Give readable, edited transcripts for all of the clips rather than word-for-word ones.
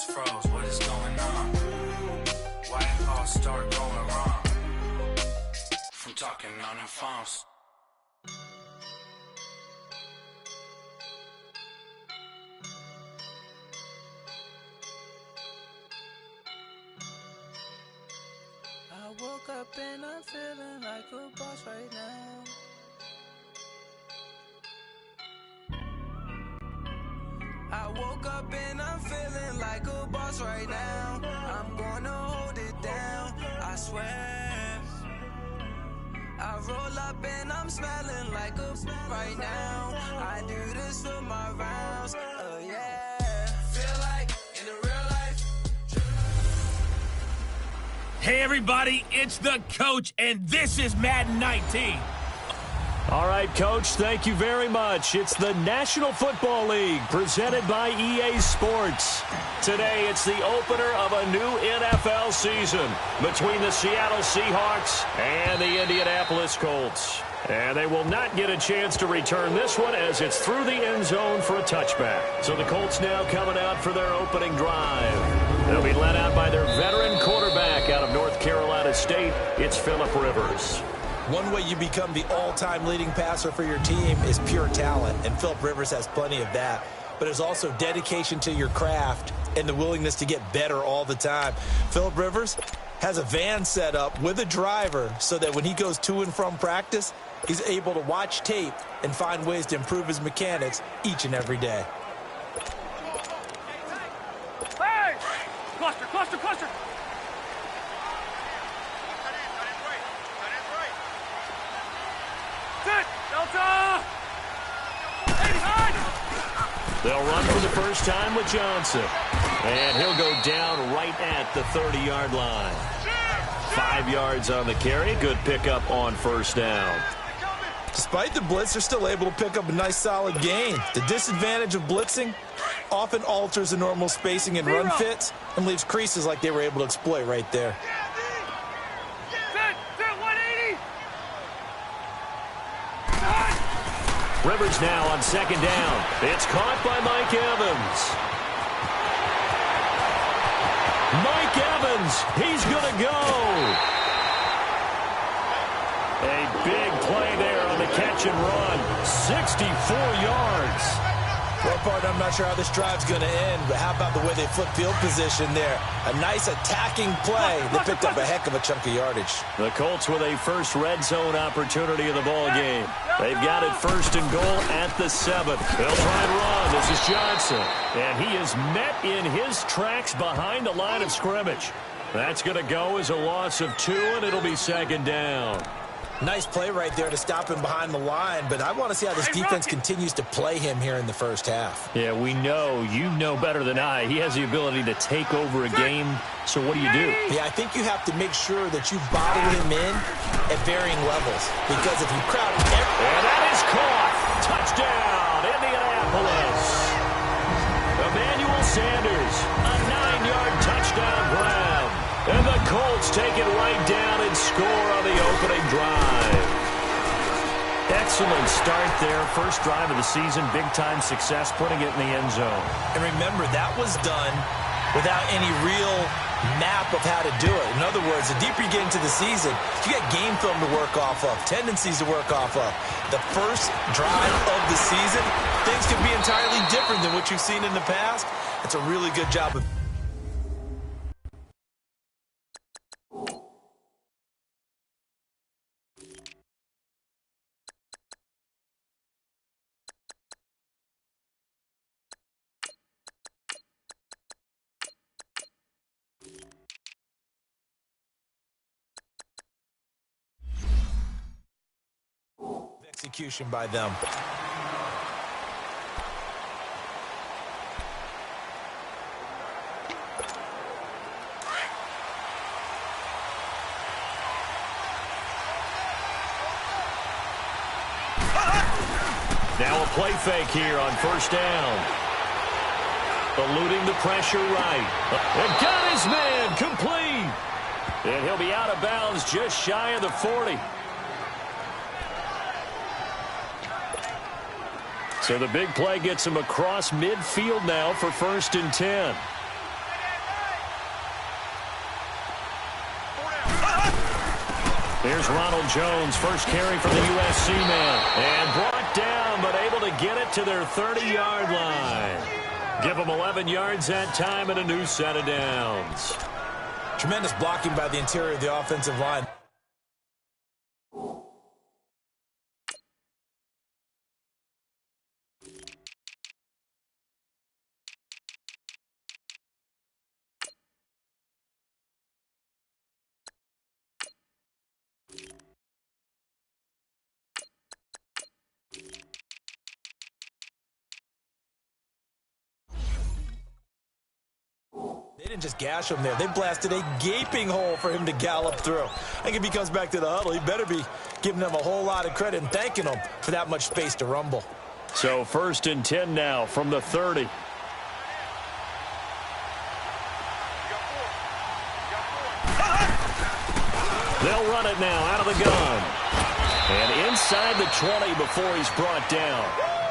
just froze. What is going on? Why it all start going wrong? From talking on the phones. I woke up and I'm feeling like a boss right now. I woke up and I'm feeling like a boss right now. I'm gonna hold it down, I swear. I roll up and I'm smelling like a right now. I do this for my rounds, oh yeah. Feel like in the real life. Hey everybody, it's the coach, and this is Madden 19. All right, Coach, thank you very much. It's the National Football League presented by EA Sports. Today, it's the opener of a new NFL season between the Seattle Seahawks and the Indianapolis Colts. And they will not get a chance to return this one as it's through the end zone for a touchback. So the Colts now coming out for their opening drive. They'll be led out by their veteran quarterback out of North Carolina State. It's Phillip Rivers. One way you become the all-time leading passer for your team is pure talent, and Phillip Rivers has plenty of that. But there's also dedication to your craft and the willingness to get better all the time. Phillip Rivers has a van set up with a driver so that when he goes to and from practice, he's able to watch tape and find ways to improve his mechanics each and every day. Hey! Cluster, cluster, cluster! Delta! 85! They'll run for the first time with Johnson. And he'll go down right at the 30-yard line. 5 yards on the carry. Good pickup on first down. Despite the blitz, they're still able to pick up a nice solid gain. The disadvantage of blitzing often alters the normal spacing and run fits and leaves creases like they were able to exploit right there. Rivers now on second down. It's caught by Mike Evans. Mike Evans, he's going to go. A big play there on the catch and run. 64 yards. Well, partner, I'm not sure how this drive's going to end, but how about the way they flip field position there? A nice attacking play. They picked up a heck of a chunk of yardage. The Colts with a first red zone opportunity of the ball game. They've got it first and goal at the 7. They'll try and run. This is Johnson. And he is met in his tracks behind the line of scrimmage. That's going to go as a loss of 2, and it'll be second down. Nice play right there to stop him behind the line, but I want to see how this defense continues to play him here in the first half. Yeah, we know. You know better than I. He has the ability to take over a game, so what do you do? Yeah, I think you have to make sure that you bottle him in at varying levels, because if you crowd him... And that is caught. Touchdown, Indianapolis. Emmanuel Sanders, a 9-yard touchdown grab. And the Colts take it right down and score on the opening drive. Excellent start there. First drive of the season. Big-time success, putting it in the end zone. And remember, that was done without any real map of how to do it. In other words, the deeper you get into the season, you got game film to work off of, tendencies to work off of. The first drive of the season, things could be entirely different than what you've seen in the past. It's a really good job of... execution by them. Now a play fake here on first down. Eluding the pressure right. And got his man complete. And he'll be out of bounds just shy of the 40. So the big play gets him across midfield now for 1st and 10. Here's Ronald Jones, first carry from the USC man. And brought down, but able to get it to their 30-yard line. Give them 11 yards that time and a new set of downs. Tremendous blocking by the interior of the offensive line. They didn't just gash him there. They blasted a gaping hole for him to gallop through. I think if he comes back to the huddle, he better be giving them a whole lot of credit and thanking them for that much space to rumble. So 1st and 10 now from the 30. They'll run it now out of the gun. And inside the 20 before he's brought down.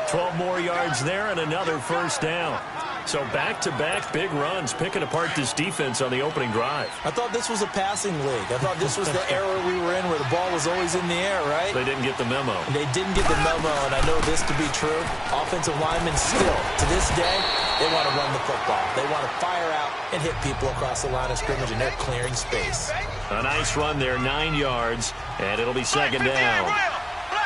12 more yards there and another first down. So back-to-back big runs, picking apart this defense on the opening drive. I thought this was a passing league. I thought this was the era we were in where the ball was always in the air, right? They didn't get the memo. They didn't get the memo, and I know this to be true. Offensive linemen still, to this day, they want to run the football. They want to fire out and hit people across the line of scrimmage, and they're clearing space. A nice run there, 9 yards, and it'll be second down.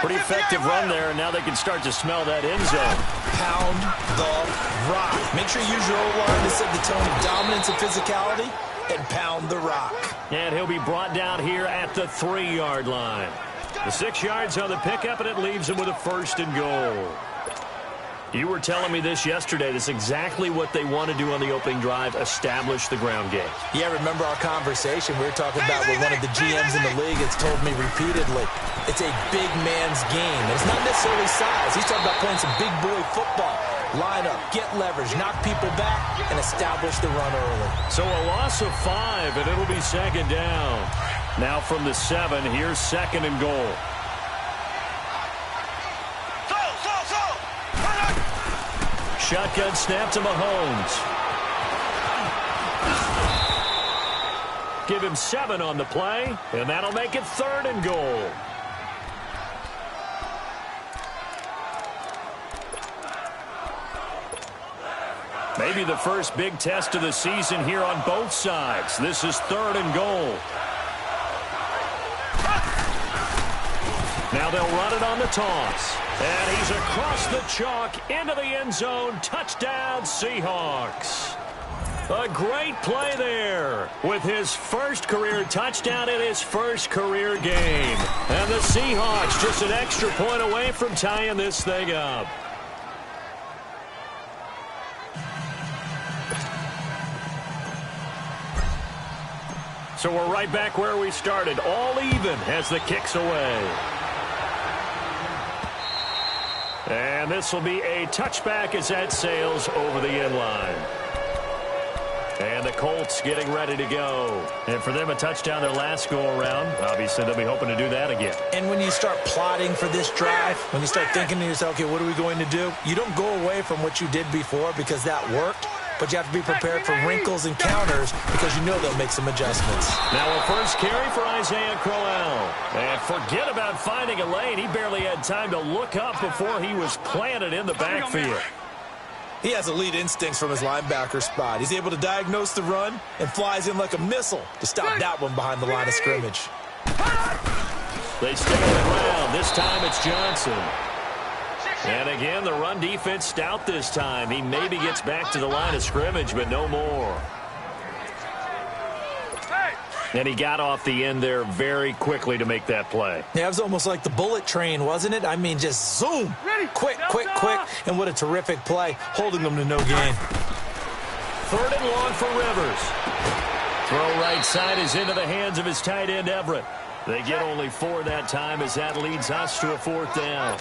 Pretty effective run there, and now they can start to smell that end zone. Pound the rock. Make sure you use your O-line to set the tone of dominance and physicality, and pound the rock. And he'll be brought down here at the 3-yard line. The 6 yards on the pickup, and it leaves him with a 1st and goal. You were telling me this yesterday. This is exactly what they want to do on the opening drive, establish the ground game. Yeah, remember our conversation? We were talking about with one of the GMs in the league that's told me repeatedly, it's a big man's game. And it's not necessarily size. He's talking about playing some big boy football. Line up, get leverage, knock people back, and establish the run early. So a loss of 5, and it'll be second down. Now from the 7, here's 2nd and goal. Shotgun snap to Mahomes. Give him 7 on the play, and that'll make it 3rd and goal. Maybe the first big test of the season here on both sides. This is 3rd and goal. Now they'll run it on the toss. And he's across the chalk into the end zone. Touchdown, Seahawks. A great play there with his first career touchdown in his first career game. And the Seahawks just an extra point away from tying this thing up. So we're right back where we started, all even as the kick's away. And this will be a touchback as that sails over the end line. And the Colts getting ready to go. And for them, a touchdown their last go-around. Obviously, they'll be hoping to do that again. And when you start plotting for this drive, when you start thinking to yourself, okay, what are we going to do? You don't go away from what you did before because that worked. But you have to be prepared for wrinkles and counters because you know they'll make some adjustments. Now a first carry for Isaiah Crowell. And forget about finding a lane. He barely had time to look up before he was planted in the backfield. He has elite instincts from his linebacker spot. He's able to diagnose the run and flies in like a missile to stop that one behind the line of scrimmage. They stick on the ground. This time it's Johnson. And again, the run defense stout this time. He maybe gets back to the line of scrimmage, but no more. And he got off the end there very quickly to make that play. Yeah, it was almost like the bullet train, wasn't it? I mean, just zoom. Quick, quick, quick. And what a terrific play, holding them to no gain. 3rd and long for Rivers. Throw right side is into the hands of his tight end, Everett. They get only 4 that time as that leads us to a 4th down.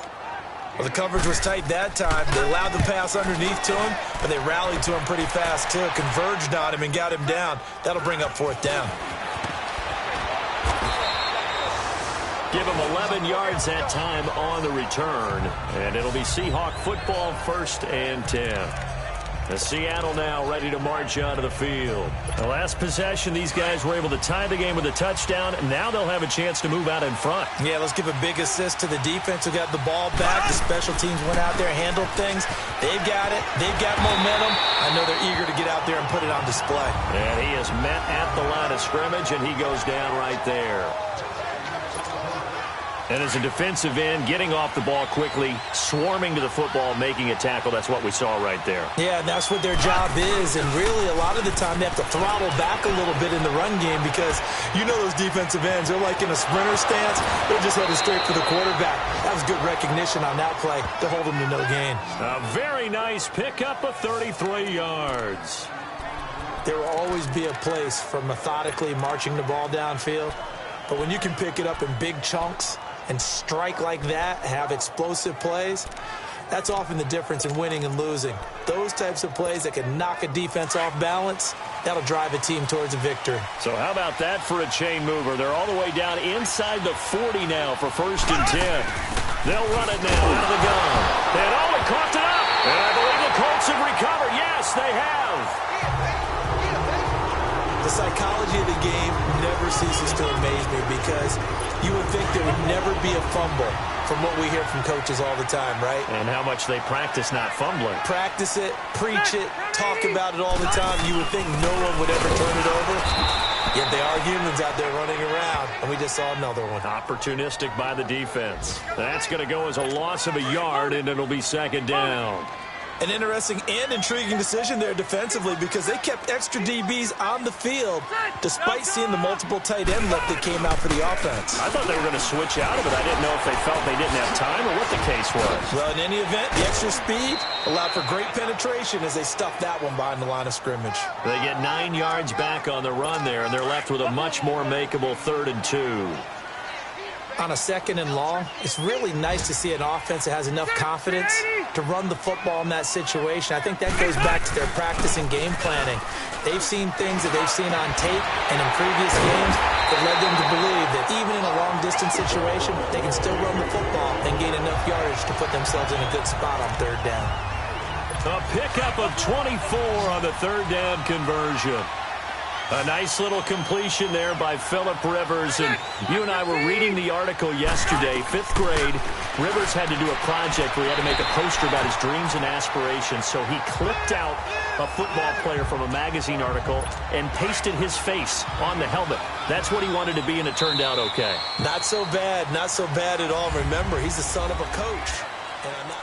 Well, the coverage was tight that time. They allowed the pass underneath to him, but they rallied to him pretty fast, too. Converged on him and got him down. That'll bring up 4th down. Give him 11 yards that time on the return. And it'll be Seahawk football, 1st and 10. Seattle now ready to march onto the field. The last possession, these guys were able to tie the game with a touchdown. Now they'll have a chance to move out in front. Yeah, let's give a big assist to the defense who got the ball back. The special teams went out there, handled things. They've got it. They've got momentum. I know they're eager to get out there and put it on display. And he is met at the line of scrimmage, and he goes down right there. And as a defensive end, getting off the ball quickly, swarming to the football, making a tackle, that's what we saw right there. Yeah, and that's what their job is. And really, a lot of the time, they have to throttle back a little bit in the run game because you know those defensive ends, they're like in a sprinter stance. They're just headed straight for the quarterback. That was good recognition on that play to hold them to no gain. A very nice pickup of 33 yards. There will always be a place for methodically marching the ball downfield. But when you can pick it up in big chunks and strike like that, have explosive plays, that's often the difference in winning and losing. Those types of plays that can knock a defense off balance, that'll drive a team towards a victory. So how about that for a chain mover? They're all the way down inside the 40 now for 1st and 10. They'll run it now out of the gun. And he caught it up. And I believe the Colts have recovered. Yes, they have. The psychology of the game never ceases to amaze me because you would think there would never be a fumble from what we hear from coaches all the time, right? And how much they practice not fumbling. Practice it, preach it, talk about it all the time. You would think no one would ever turn it over. Yet they are humans out there running around, and we just saw another one. Opportunistic by the defense. That's going to go as a loss of a yard, and it'll be 2nd down. An interesting and intriguing decision there defensively because they kept extra DBs on the field despite seeing the multiple tight end look that came out for the offense. I thought they were going to switch out of it. I didn't know if they felt they didn't have time or what the case was. Well, in any event, the extra speed allowed for great penetration as they stuffed that one behind the line of scrimmage. They get 9 yards back on the run there, and they're left with a much more makeable 3rd and 2. On a 2nd and long, it's really nice to see an offense that has enough confidence to run the football in that situation. I think that goes back to their practice and game planning. They've seen things that they've seen on tape and in previous games that led them to believe that even in a long-distance situation, they can still run the football and gain enough yardage to put themselves in a good spot on 3rd down. A pickup of 24 on the 3rd down conversion. A nice little completion there by Phillip Rivers. And you and I were reading the article yesterday, 5th grade. Rivers had to do a project where he had to make a poster about his dreams and aspirations. So he clipped out a football player from a magazine article and pasted his face on the helmet. That's what he wanted to be, and it turned out okay. Not so bad at all. Remember, he's the son of a coach. And I'm not...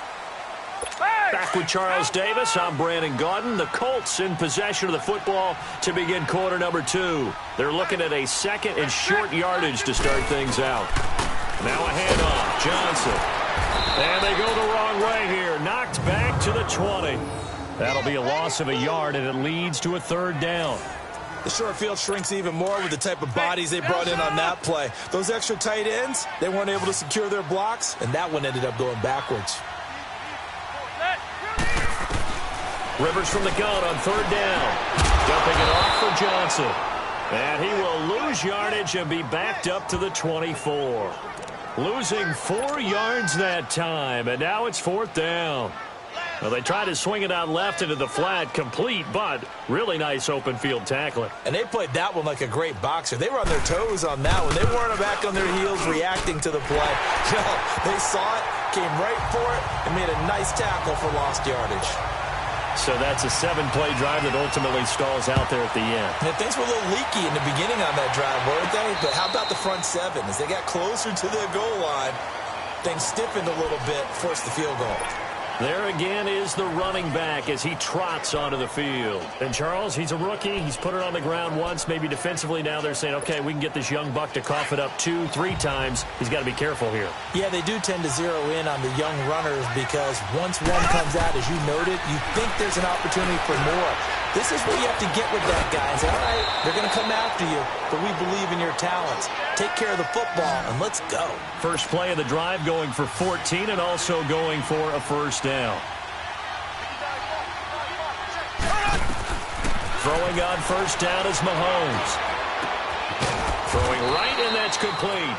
Back with Charles Davis, I'm Brandon Gaudin. The Colts in possession of the football to begin quarter number 2. They're looking at a 2nd and short yardage to start things out. Now a handoff, Johnson. And they go the wrong way here. Knocked back to the 20. That'll be a loss of a yard, and it leads to a 3rd down. The short field shrinks even more with the type of bodies they brought in on that play. Those extra tight ends, they weren't able to secure their blocks, and that one ended up going backwards. Rivers from the gun on 3rd down. Dumping it off for Johnson. And he will lose yardage and be backed up to the 24. Losing 4 yards that time, and now it's 4th down. Well, they tried to swing it out left into the flat, complete, but really nice open field tackling. And they played that one like a great boxer. They were on their toes on that one. They weren't back on their heels reacting to the play. No, they saw it, came right for it, and made a nice tackle for lost yardage. So that's a 7-play drive that ultimately stalls out there at the end. And things were a little leaky in the beginning on that drive, weren't they? But how about the front 7? As they got closer to the goal line, things stiffened a little bit, forced the field goal. There again is the running back as he trots onto the field. And Charles, he's a rookie. He's put it on the ground once. Maybe defensively now they're saying, okay, we can get this young buck to cough it up 2, 3 times. He's got to be careful here. Yeah, they do tend to zero in on the young runners because once one comes out, as you noted, you think there's an opportunity for more. This is where you have to get with that guy and say, all right, they're going to come after you, but we believe in your talents. Take care of the football, and let's go. First play of the drive going for 14 and also going for a 1st down. Throwing on 1st down is Mahomes. Throwing right, and that's complete.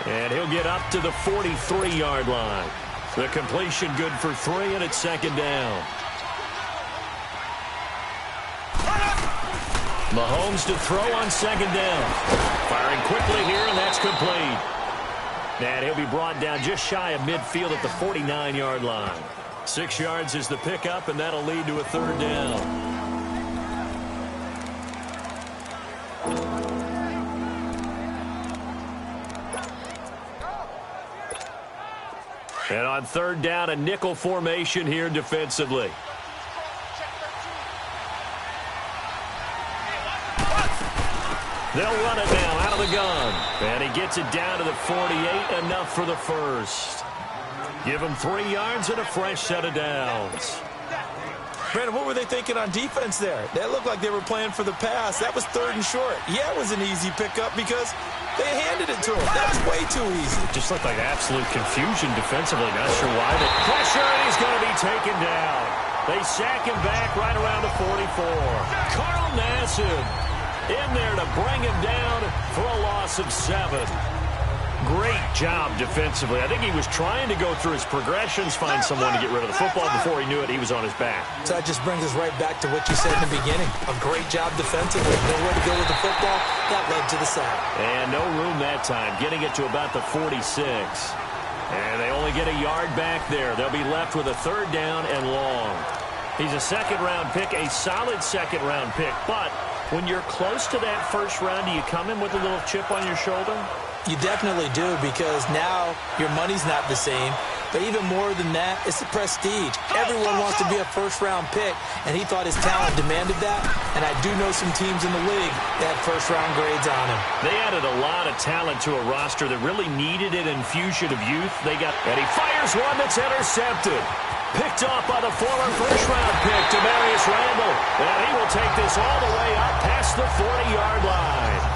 And he'll get up to the 43-yard line. The completion good for 3, and it's 2nd down. Mahomes to throw on second down. Firing quickly here, and that's complete. And he'll be brought down just shy of midfield at the 49-yard line. 6 yards is the pickup, and that'll lead to a third down. And on third down, a nickel formation here defensively. They'll run it now out of the gun. And he gets it down to the 48, enough for the first. Give him 3 yards and a fresh set of downs. Brandon, what were they thinking on defense there? That looked like they were playing for the pass. That was 3rd and short. Yeah, it was an easy pickup because they handed it to him. That was way too easy. Just looked like absolute confusion defensively. Not sure why. The pressure, and he's going to be taken down. They sack him back right around the 44. Carl Nassib in there to bring him down for a loss of 7. Great job defensively. I think he was trying to go through his progressions, find someone to get rid of the football. Before he knew it, he was on his back. So that just brings us right back to what you said in the beginning. A great job defensively. Nowhere to go with the football. That led to the sack. And no room that time, getting it to about the 46. And they only get a yard back there. They'll be left with a third down and long. He's a second-round pick, a solid second-round pick. But when you're close to that first round, do you come in with a little chip on your shoulder? You definitely do, because now your money's not the same. But even more than that, it's the prestige. Everyone wants to be a first-round pick, and he thought his talent demanded that. And I do know some teams in the league that had first-round grades on him. They added a lot of talent to a roster that really needed an infusion of youth. And he fires one that's intercepted. Picked off by the former first-round pick, Demarius Randall. And he will take this all the way up past the 40-yard line.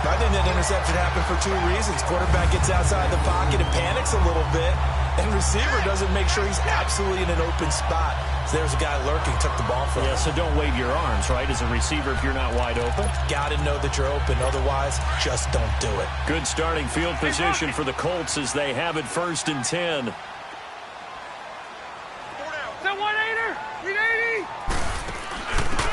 I think that interception happened for 2 reasons. Quarterback gets outside the pocket and panics a little bit, and receiver doesn't make sure he's absolutely in an open spot. So there's a guy lurking, took the ball from him. Yeah, so don't wave your arms, right, as a receiver if you're not wide open. Got to know that you're open. Otherwise, just don't do it. Good starting field position for the Colts as they have it 1st and 10.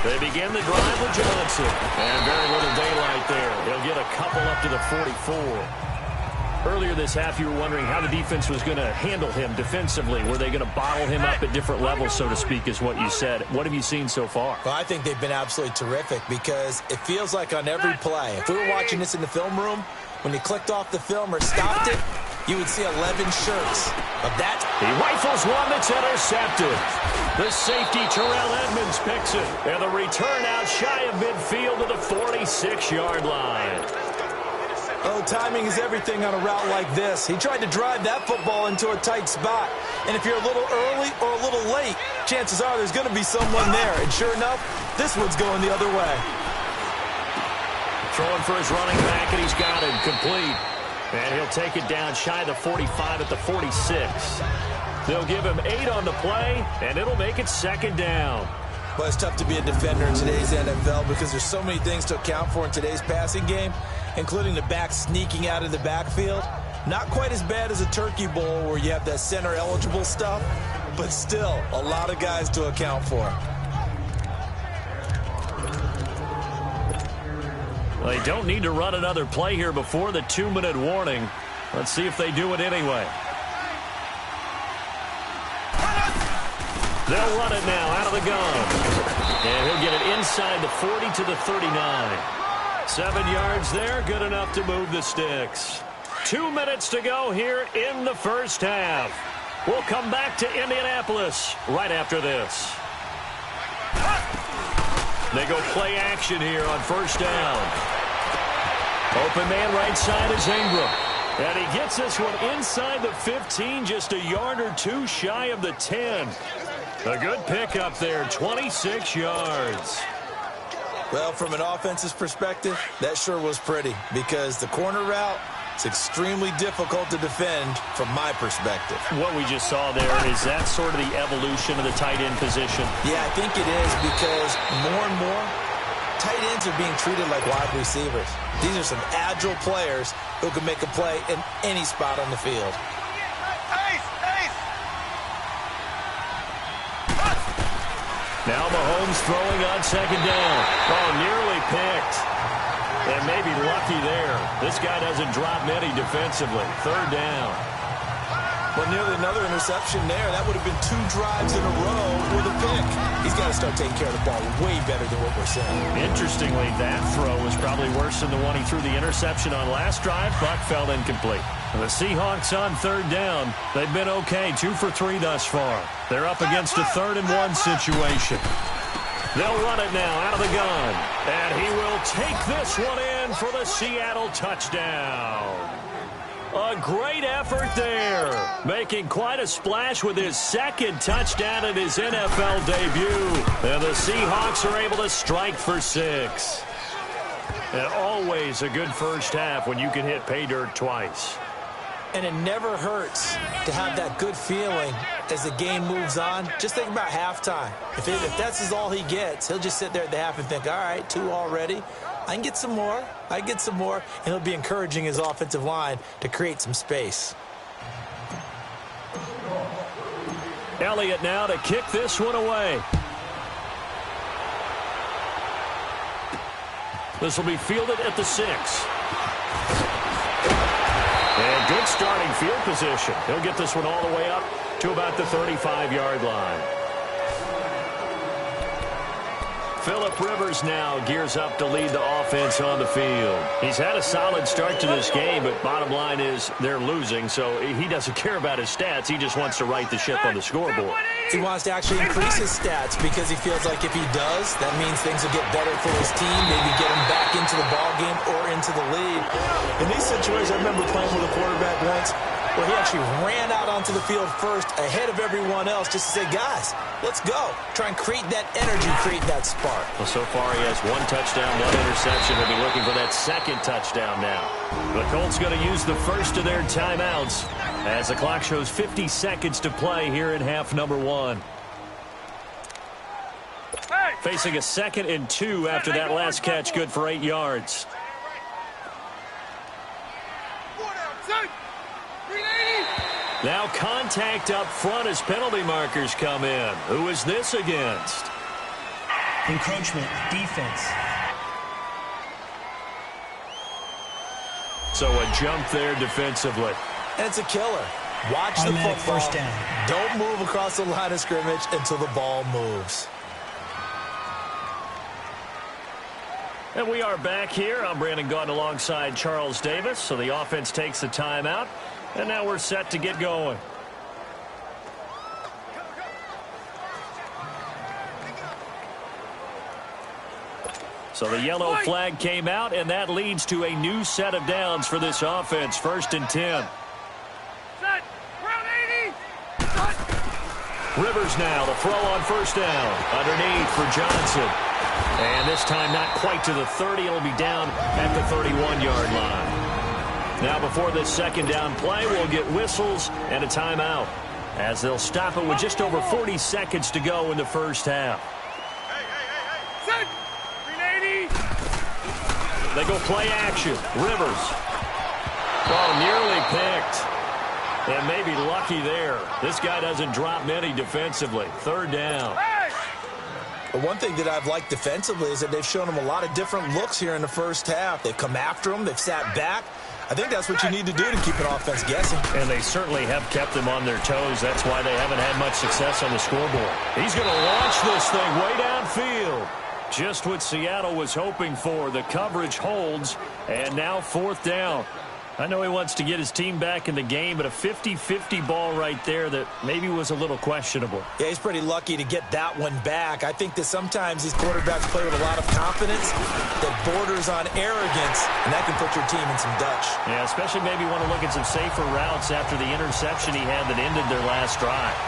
They begin the drive with Johnson. And very little daylight there. They'll get a couple up to the 44. Earlier this half, you were wondering how the defense was going to handle him defensively. Were they going to bottle him up at different levels, so to speak, is what you said. What have you seen so far? Well, I think they've been absolutely terrific because it feels like on every play, if we were watching this in the film room, when you clicked off the film or stopped it, you would see 11 shirts of that. He rifles one that's intercepted. The safety, Terrell Edmonds, picks it. And the return out shy of midfield to the 46-yard line. Oh, timing is everything on a route like this. He tried to drive that football into a tight spot. And if you're a little early or a little late, chances are there's going to be someone there. And sure enough, this one's going the other way. Throwing for his running back, and he's got it complete. And he'll take it down shy of the 45 at the 46. They'll give him 8 on the play, and it'll make it 2nd down. Well, it's tough to be a defender in today's NFL because there's so many things to account for in today's passing game, including the back sneaking out of the backfield. Not quite as bad as a turkey bowl where you have that center-eligible stuff, but still a lot of guys to account for. Well, they don't need to run another play here before the 2-minute warning. Let's see if they do it anyway. They'll run it now out of the gun. And he'll get it inside the 40 to the 39. 7 yards there, good enough to move the sticks. 2 minutes to go here in the first half. We'll come back to Indianapolis right after this. They go play action here on 1st down. Open man right side is Ingram. And he gets this one inside the 15, just a yard or 2 shy of the 10. A good pickup there, 26 yards. Well, from an offense's perspective, that sure was pretty because the corner route is extremely difficult to defend from my perspective. What we just saw there, is that sort of the evolution of the tight end position? Yeah, I think it is because more and more tight ends are being treated like wide receivers. These are some agile players who can make a play in any spot on the field. Now Mahomes throwing on second down. Oh, nearly picked. And maybe lucky there. This guy doesn't drop many defensively. Third down. Well, nearly another interception there. That would have been 2 drives in a row with a pick. He's got to start taking care of the ball way better than what we're seeing. Interestingly, that throw was probably worse than the one he threw the interception on last drive, but fell incomplete. The Seahawks on third down. They've been okay, 2 for 3 thus far. They're up against a 3rd and 1 situation. They'll run it now out of the gun. And he will take this one in for the Seattle touchdown. A great effort there, making quite a splash with his 2nd touchdown in his NFL debut. And the Seahawks are able to strike for 6. And always a good first half when you can hit pay dirt twice. And it never hurts to have that good feeling as the game moves on. Just think about halftime. If that's all he gets, he'll just sit there at the half and think, all right, 2 already. I can get some more. I get some more. And he'll be encouraging his offensive line to create some space. Elliott now to kick this one away. This will be fielded at the 6. And good starting field position. He'll get this one all the way up to about the 35-yard line. Phillip Rivers now gears up to lead the offense on the field. He's had a solid start to this game, but bottom line is they're losing, so he doesn't care about his stats. He just wants to right the ship on the scoreboard. He wants to actually increase his stats because he feels like if he does, that means things will get better for his team, maybe get him back into the ball game or into the lead. In these situations, I remember playing with a quarterback once where he actually ran out onto the field first ahead of everyone else just to say, guys, let's go. Try and create that energy, create that spark. Well, so far he has 1 touchdown, 1 interception. He'll be looking for that 2nd touchdown now. The Colts going to use the first of their timeouts as the clock shows 50 seconds to play here in half number 1. Facing a 2nd and 2 after that last catch, good for 8 yards. Now contact up front as penalty markers come in. Who is this against? Encroachment, defense. So a jump there defensively. And it's a killer. Watch the football. First down. Don't move across the line of scrimmage until the ball moves. And we are back here. I'm Brandon Gaudin alongside Charles Davis. So the offense takes the timeout. And now we're set to get going. So the yellow flag came out, and that leads to a new set of downs for this offense. 1st and 10. Rivers now to throw on first down. Underneath for Johnson. And this time not quite to the 30. It'll be down at the 31-yard line. Now before this 2nd down play, we'll get whistles and a timeout as they'll stop it with just over 40 seconds to go in the first half. They go play action. Rivers. Oh, nearly picked. And maybe lucky there. This guy doesn't drop many defensively. 3rd down. But one thing that I've liked defensively is that they've shown him a lot of different looks here in the first half. They've come after him. They've sat back. I think that's what you need to do to keep an offense guessing. And they certainly have kept them on their toes. That's why they haven't had much success on the scoreboard. He's going to launch this thing way downfield. Just what Seattle was hoping for. The coverage holds, and now 4th down. I know he wants to get his team back in the game, but a 50-50 ball right there that maybe was a little questionable. Yeah, he's pretty lucky to get that one back. I think that sometimes these quarterbacks play with a lot of confidence that borders on arrogance, and that can put your team in some Dutch. Yeah, especially maybe want to look at some safer routes after the interception he had that ended their last drive.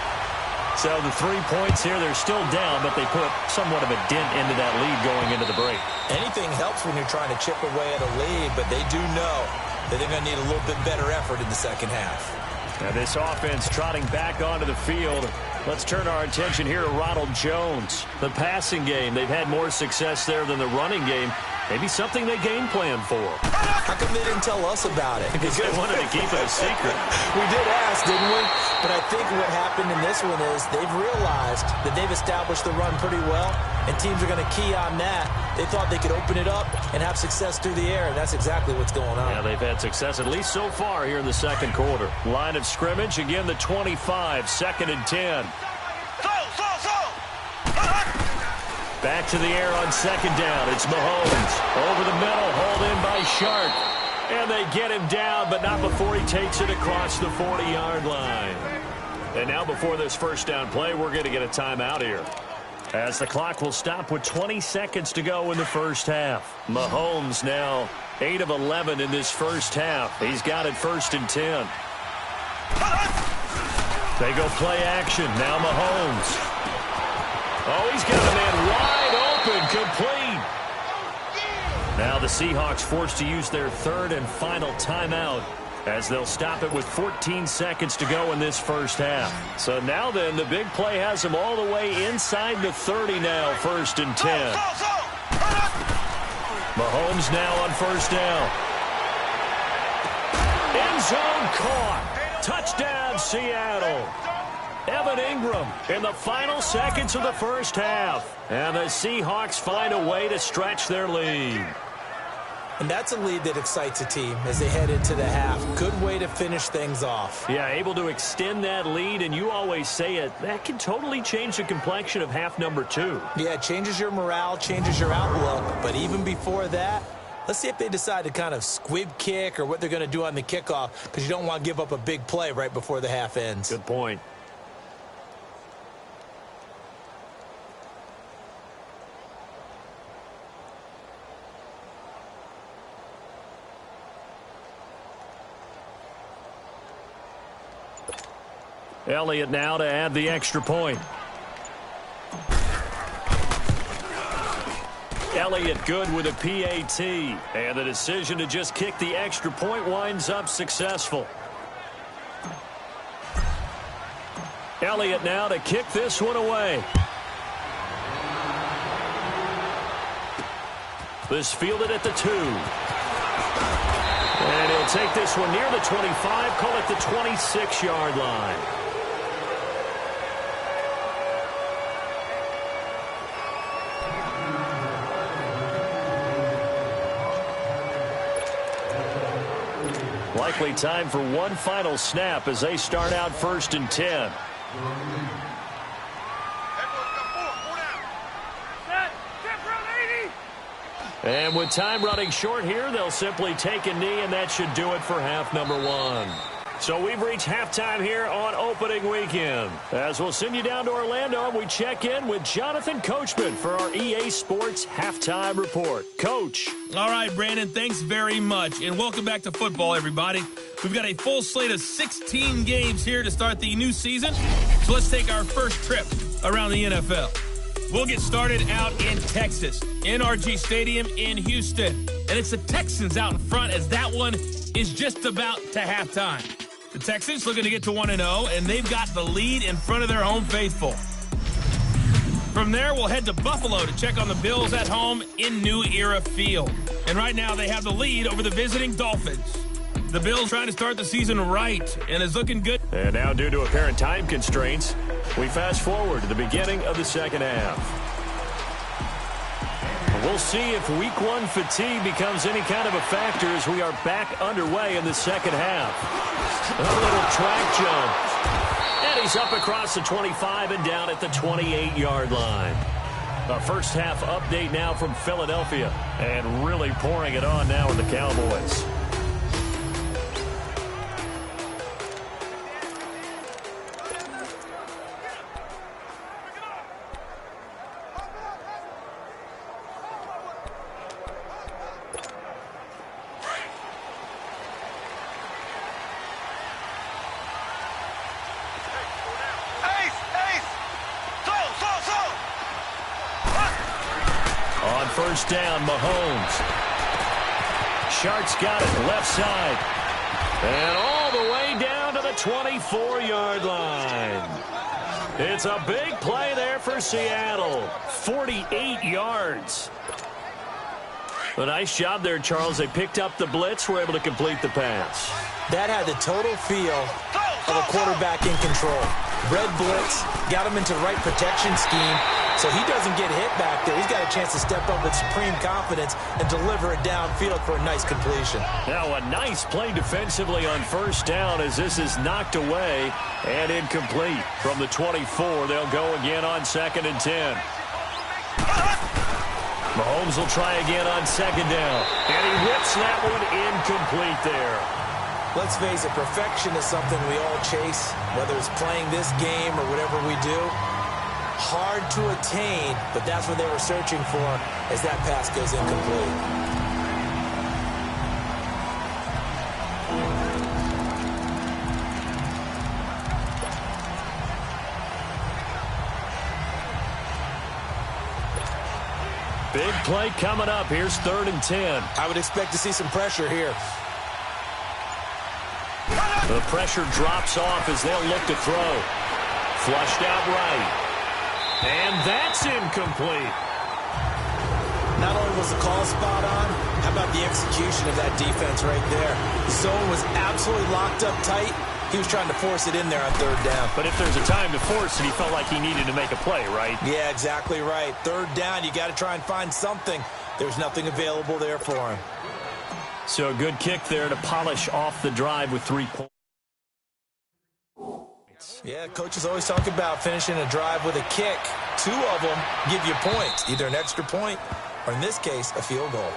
So the 3 points here, they're still down, but they put somewhat of a dent into that lead going into the break. Anything helps when you're trying to chip away at a lead, but they do know that they're going to need a little bit better effort in the second half. Now this offense trotting back onto the field. Let's turn our attention here to Ronald Jones. The passing game, they've had more success there than the running game. Maybe something they game plan for. How come they didn't tell us about it? Because they wanted to keep it a secret. We did ask, didn't we? But I think what happened in this one is they've realized that they've established the run pretty well, and teams are going to key on that. They thought they could open it up and have success through the air, and that's exactly what's going on. Yeah, they've had success at least so far here in the second quarter. Line of scrimmage, again the 25, 2nd and 10. Back to the air on 2nd down. It's Mahomes. Over the middle, hauled in by Sharp. And they get him down, but not before he takes it across the 40-yard line. And now before this first down play, we're going to get a timeout here, as the clock will stop with 20 seconds to go in the first half. Mahomes now 8 of 11 in this first half. He's got it 1st and 10. They go play action. Now Mahomes. Oh, he's got a man wide open, complete. Now the Seahawks forced to use their 3rd and final timeout, as they'll stop it with 14 seconds to go in this first half. So now then, the big play has them all the way inside the 30 now, 1st and 10. Mahomes now on 1st down. End zone caught. Touchdown, Seattle. Evan Ingram in the final seconds of the first half. And the Seahawks find a way to stretch their lead. And that's a lead that excites a team as they head into the half. Good way to finish things off. Yeah, able to extend that lead, and you always say it, that can totally change the complexion of half number 2. Yeah, it changes your morale, changes your outlook. But even before that, let's see if they decide to kind of squib kick or what they're going to do on the kickoff, because you don't want to give up a big play right before the half ends. Good point. Elliott now to add the extra point. Elliott good with a PAT. And the decision to just kick the extra point winds up successful. Elliott now to kick this one away. This fielded at the 2. And he'll take this one near the 25, call it the 26-yard line. Likely time for one final snap as they start out 1st and 10. And with time running short here, they'll simply take a knee, and that should do it for half number 1. So we've reached halftime here on opening weekend. As we'll send you down to Orlando, we check in with Jonathan Coachman for our EA Sports Halftime Report. Coach. All right, Brandon, thanks very much. And welcome back to football, everybody. We've got a full slate of 16 games here to start the new season. So let's take our first trip around the NFL. We'll get started out in Texas, NRG Stadium in Houston. And it's the Texans out in front, as that one is just about to halftime. The Texans looking to get to 1-0, and they've got the lead in front of their home faithful. From there, we'll head to Buffalo to check on the Bills at home in New Era Field. And right now, they have the lead over the visiting Dolphins. The Bills trying to start the season right, and is looking good. And now, due to apparent time constraints, we fast forward to the beginning of the second half. We'll see if week 1 fatigue becomes any kind of a factor as we are back underway in the second half. A little track jump. And he's up across the 25 and down at the 28-yard line. A first half update now from Philadelphia. And really pouring it on now with the Cowboys. First down, Mahomes. Sharp's got it left side. And all the way down to the 24-yard line. It's a big play there for Seattle. 48 yards. A nice job there, Charles. They picked up the blitz, were able to complete the pass. That had the total feel of a quarterback in control. Red blitz, got him into the right protection scheme, so he doesn't get hit back there. He's got a chance to step up with supreme confidence and deliver it downfield for a nice completion. Now a nice play defensively on first down as this is knocked away and incomplete. From the 24, they'll go again on 2nd and 10. Mahomes will try again on 2nd down, and he whips that one incomplete there. Let's face it, perfection is something we all chase, whether it's playing this game or whatever we do. Hard to attain, but that's what they were searching for as that pass goes incomplete. Big play coming up. Here's 3rd and 10. I would expect to see some pressure here. The pressure drops off as they'll look to throw. Flushed out right. And that's incomplete. Not only was the call spot on, how about the execution of that defense right there? The zone was absolutely locked up tight. He was trying to force it in there on 3rd down. But if there's a time to force it, he felt like he needed to make a play, right? Yeah, exactly right. 3rd down, you got to try and find something. There's nothing available there for him. So a good kick there to polish off the drive with 3 points. Yeah, coaches always talk about finishing a drive with a kick. 2 of them give you points, either an extra point or, in this case, a field goal.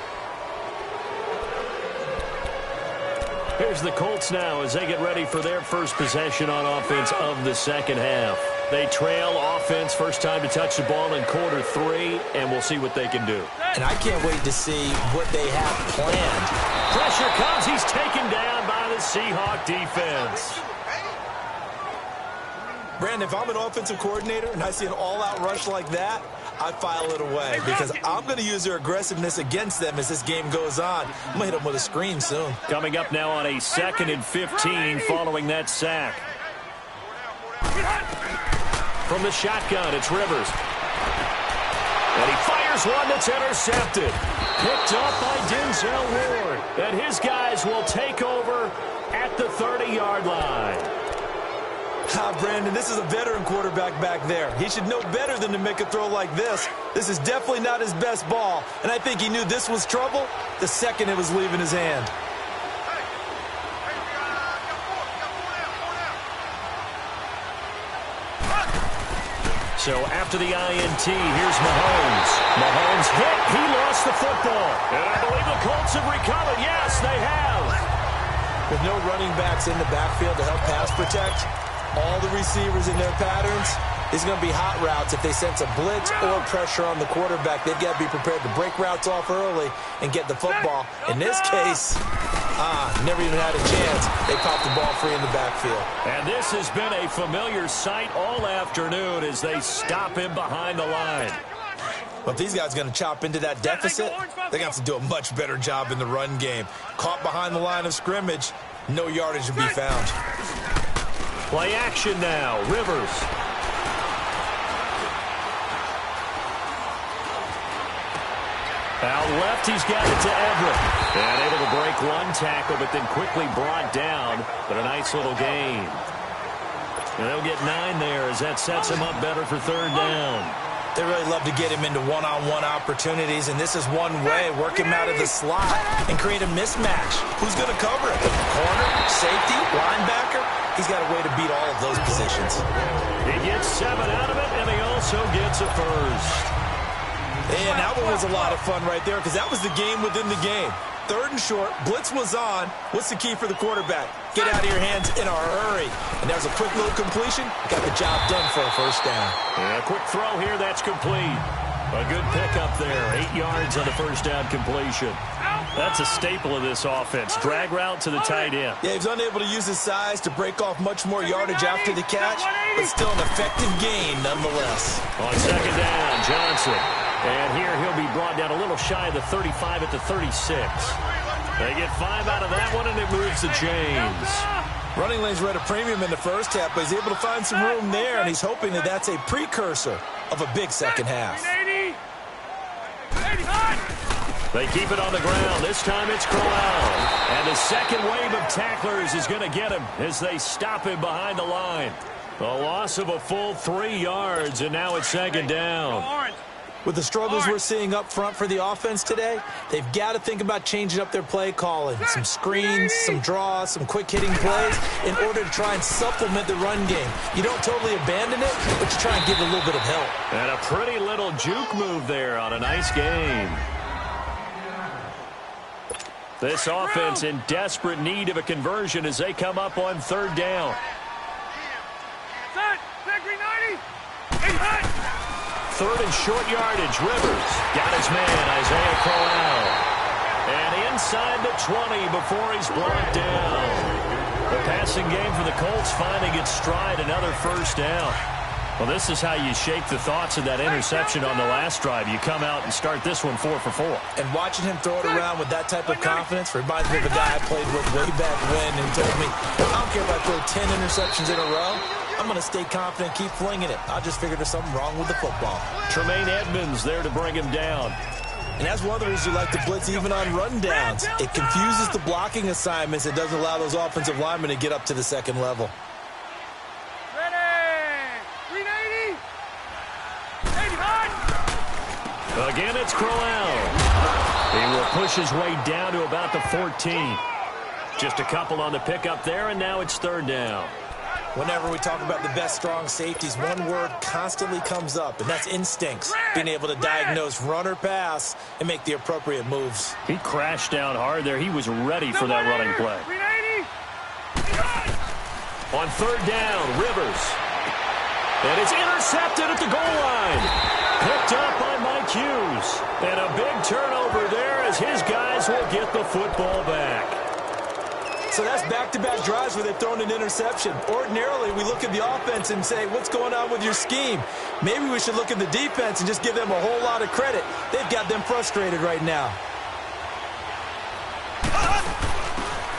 Here's the Colts now as they get ready for their first possession on offense of the 2nd half. They trail offense, first time to touch the ball in quarter 3, and we'll see what they can do. And I can't wait to see what they have planned. Pressure comes. He's taken down by the Seahawk defense. Brandon, if I'm an offensive coordinator and I see an all-out rush like that, I file it away because I'm going to use their aggressiveness against them as this game goes on. I'm going to hit them with a screen soon. Coming up now on a 2nd and 15 following that sack. From the shotgun, it's Rivers. And he fires one that's intercepted. Picked up by Denzel Ward. And his guys will take over at the 30-yard line. Brandon, this is a veteran quarterback back there. He should know better than to make a throw like this. This is definitely not his best ball, and I think he knew this was trouble the second it was leaving his hand. So after the INT, here's Mahomes. Mahomes hit. He lost the football. And I believe the Colts have recovered. Yes, they have. With no running backs in the backfield to help pass protect, all the receivers in their patterns, it's going to be hot routes if they sense a blitz or pressure on the quarterback. They've got to be prepared to break routes off early and get the football. In this case, never even had a chance. They popped the ball free in the backfield. And this has been a familiar sight all afternoon as they stop him behind the line. But if these guys are going to chop into that deficit, they're going to have to do a much better job in the run game. Caught behind the line of scrimmage, no yardage to be found. Play action now. Rivers. Out left, he's got it to Everett. And able to break one tackle, but then quickly brought down. But a nice little gain. And they'll get 9 there as that sets him up better for 3rd down. They really love to get him into one-on-one opportunities, and this is one way. Work him out of the slot and create a mismatch. Who's going to cover it? Corner, safety, linebacker? He's got a way to beat all of those positions. He gets 7 out of it, and he also gets a first. And that one was a lot of fun right there because that was the game within the game. 3rd and short, blitz was on. What's the key for the quarterback? Get out of your hands in a hurry. And there's a quick little completion. Got the job done for a first down. And a quick throw here, that's complete. A good pickup there, 8 yards on the first down completion. That's a staple of this offense. Drag route to the tight end. Yeah, he's unable to use his size to break off much more yardage after the catch, but still an effective gain nonetheless. On 2nd down, Johnson. And here he'll be brought down a little shy of the 35 at the 36. They get 5 out of that one, and it moves the chains. Running lanes were at a premium in the first half, but he's able to find some room there, and he's hoping that that's a precursor of a big second half. They keep it on the ground. This time it's Crowell. And the second wave of tacklers is going to get him as they stop him behind the line. A loss of a full 3 yards, and now it's second down. With the struggles we're seeing up front for the offense today, they've got to think about changing up their play calling. Some screens, some draws, some quick-hitting plays in order to try and supplement the run game. You don't totally abandon it, but you try and give it a little bit of help. And a pretty little juke move there on a nice game. This offense in desperate need of a conversion as they come up on third down. Third and short yardage. Rivers got his man, Isaiah Crowell. And inside the 20 before he's brought down. The passing game for the Colts finding its stride, another first down. Well, this is how you shake the thoughts of that interception on the last drive. You come out and start this one 4 for 4. And watching him throw it around with that type of confidence reminds me of a guy I played with way back when and told me, I don't care if I throw 10 interceptions in a row. I'm going to stay confident, keep flinging it. I just figured there's something wrong with the football. Tremaine Edmonds there to bring him down. And that's one of the reasons you like to blitz even on rundowns. It confuses the blocking assignments. It doesn't allow those offensive linemen to get up to the second level. Again, it's Crowell. He will push his way down to about the 14. Just a couple on the pickup there, and now it's third down. Whenever we talk about the best strong safeties, one word constantly comes up, and that's instincts. Being able to diagnose run or pass and make the appropriate moves. He crashed down hard there. He was ready for that running play. On third down, Rivers. And it's intercepted at the goal line. Picked up by Mike Hughes. And a big turnover there as his guys will get the football back. So that's back-to-back drives where they've thrown an interception. Ordinarily, we look at the offense and say, what's going on with your scheme? Maybe we should look at the defense and just give them a whole lot of credit. They've got them frustrated right now.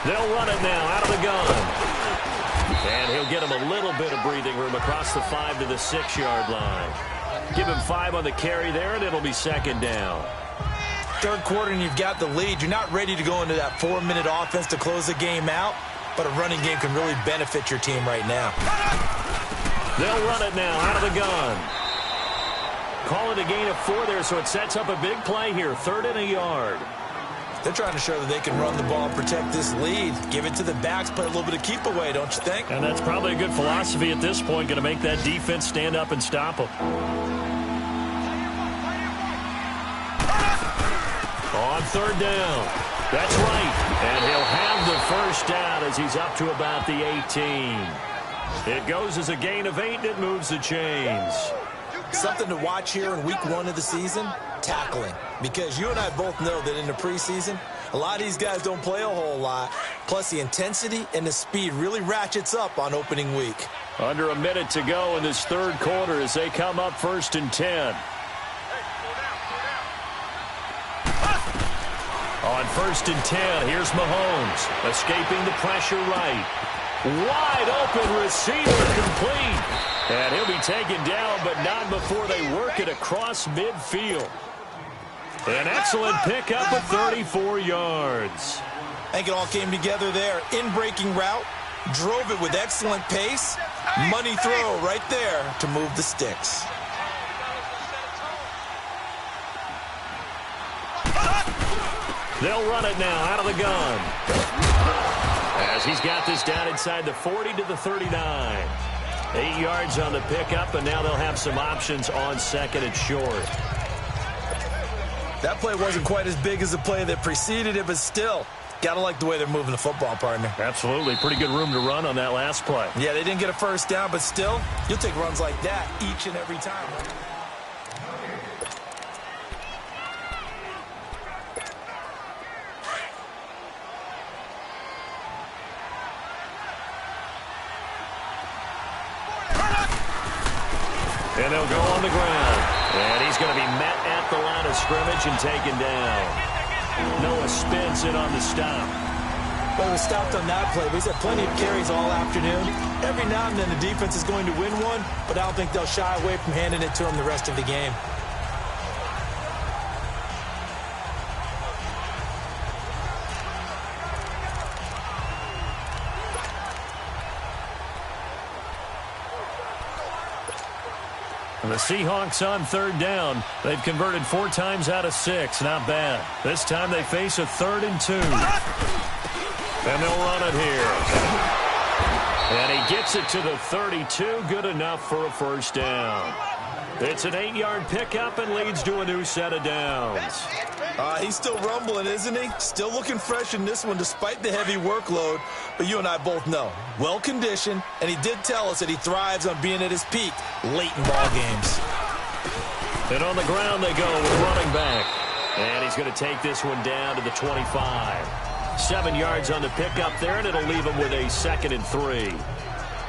They'll run it now out of the gun. And he'll get him a little bit of breathing room across the 5 to the 6-yard line. Give him 5 on the carry there, and it'll be second down. Third quarter and you've got the lead. You're not ready to go into that 4-minute offense to close the game out, but a running game can really benefit your team right now. They'll run it now out of the gun. Call it a gain of 4 there, so it sets up a big play here. 3rd and a yard. They're trying to show that they can run the ball, protect this lead, give it to the backs, play a little bit of keep away, don't you think? And that's probably a good philosophy at this point, going to make that defense stand up and stop them. On third down. That's right. And he'll have the first down as he's up to about the 18. It goes as a gain of 8, and it moves the chains. Something to watch here in week 1 of the season, tackling. Because you and I both know that in the preseason, a lot of these guys don't play a whole lot. Plus, the intensity and the speed really ratchets up on opening week. Under a minute to go in this third quarter as they come up 1st and 10. On 1st and 10, here's Mahomes, escaping the pressure right. Wide open receiver complete. And he'll be taken down, but not before they work it across midfield. An excellent pickup of 34 yards. I think it all came together there. In-breaking route, drove it with excellent pace. Money throw right there to move the sticks. They'll run it now out of the gun. As he's got this down inside the 40 to the 39. 8 yards on the pickup, and now they'll have some options on 2nd and short. That play wasn't quite as big as the play that preceded it, but still, gotta like the way they're moving the football, partner. Absolutely. Pretty good room to run on that last play. Yeah, they didn't get a first down, but still, you'll take runs like that each and every time. And they'll go on the ground. And he's going to be met at the line of scrimmage and taken down. Noah Spence in on the stop. Well, he was stopped on that play, but he's had plenty of carries all afternoon. Every now and then the defense is going to win one, but I don't think they'll shy away from handing it to him the rest of the game. And the Seahawks on third down. They've converted 4 times out of 6. Not bad. This time they face a 3rd and 2. And they'll run it here. And he gets it to the 32. Good enough for a first down. It's an 8-yard pickup and leads to a new set of downs. He's still rumbling, isn't he? Still looking fresh in this one despite the heavy workload. But you and I both know, well-conditioned, and he did tell us that he thrives on being at his peak late in ball games. And on the ground they go with running back. And he's going to take this one down to the 25. 7 yards on the pickup there, and it'll leave him with a 2nd and 3.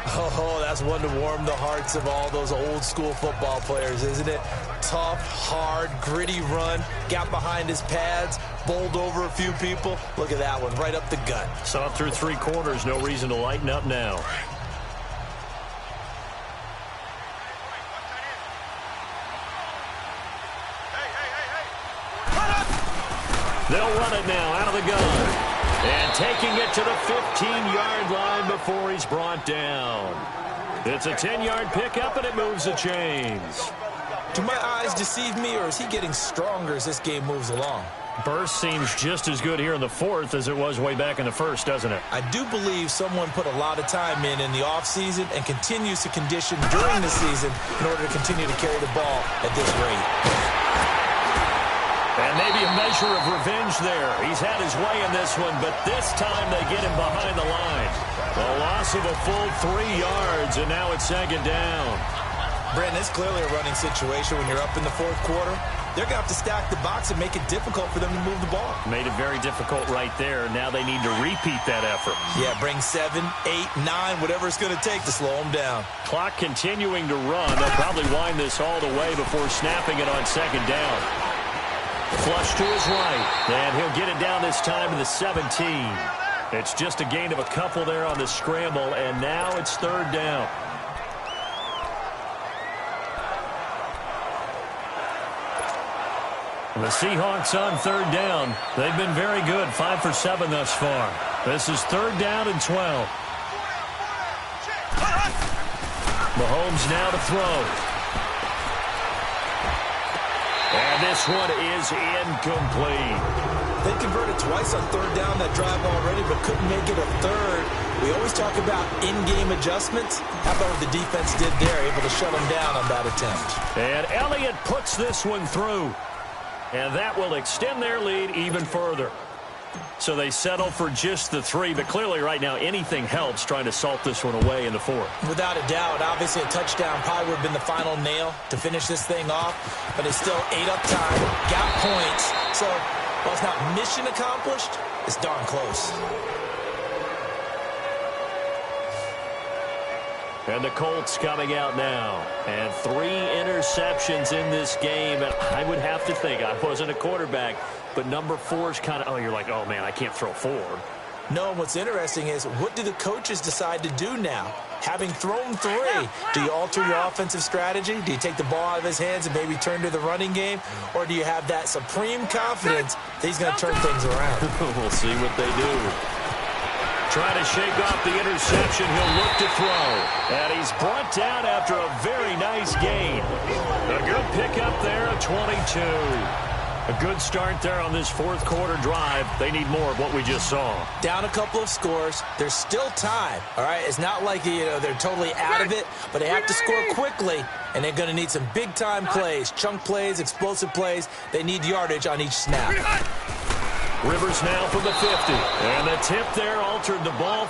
Oh, that's one to warm the hearts of all those old-school football players, isn't it? Tough, hard, gritty run. Got behind his pads, bowled over a few people. Look at that one, right up the gut. Saw it through 3 quarters. No reason to lighten up now. They'll run it now out of the gun. And taking it to the 15-yard line before he's brought down. It's a 10-yard pickup, and it moves the chains. Do my eyes deceive me, or is he getting stronger as this game moves along? Burst seems just as good here in the 4th as it was way back in the 1st, doesn't it? I do believe someone put a lot of time in the offseason and continues to condition during the season in order to continue to carry the ball at this rate. And maybe a measure of revenge there. He's had his way in this one, but this time they get him behind the line. A loss of a full 3 yards, and now it's 2nd down. Brandon, it's clearly a running situation when you're up in the 4th quarter. They're going to have to stack the box and make it difficult for them to move the ball. Made it very difficult right there. Now they need to repeat that effort. Yeah, bring 7, 8, 9, whatever it's going to take to slow them down. Clock continuing to run. They'll probably wind this all the way before snapping it on 2nd down. Flush to his right, and he'll get it down this time to the 17. It's just a gain of a couple there on the scramble, and now it's 3rd down. The Seahawks on 3rd down. They've been very good, 5 for 7 thus far. This is 3rd down and 12. Mahomes now to throw. And this one is incomplete. They converted twice on 3rd down that drive already, but couldn't make it a 3rd. We always talk about in-game adjustments. How about what the defense did there, able to shut them down on that attempt. And Elliott puts this one through. And that will extend their lead even further. So they settle for just the 3, but clearly right now anything helps trying to salt this one away in the 4th. Without a doubt, obviously a touchdown probably would have been the final nail to finish this thing off, but it's still ate up time, got points. So while it's not mission accomplished, it's darn close. And the Colts coming out now. And 3 interceptions in this game. And I would have to think, I wasn't a quarterback, but number 4 is kind of, oh, you're like, oh, man, I can't throw 4. No, what's interesting is, what do the coaches decide to do now? Having thrown 3, do you alter your offensive strategy? Do you take the ball out of his hands and maybe turn to the running game? Or do you have that supreme confidence that he's going to turn things around? We'll see what they do. Trying to shake off the interception. He'll look to throw. And he's brought down after a very nice gain. A good pickup there, a 22. A good start there on this 4th quarter drive. They need more of what we just saw. Down a couple of scores. There's still time, all right? It's not like, they're totally out of it, but they have to score quickly, and they're going to need some big-time plays, chunk plays, explosive plays. They need yardage on each snap. Rivers now from the 50. And the tip there altered the ball.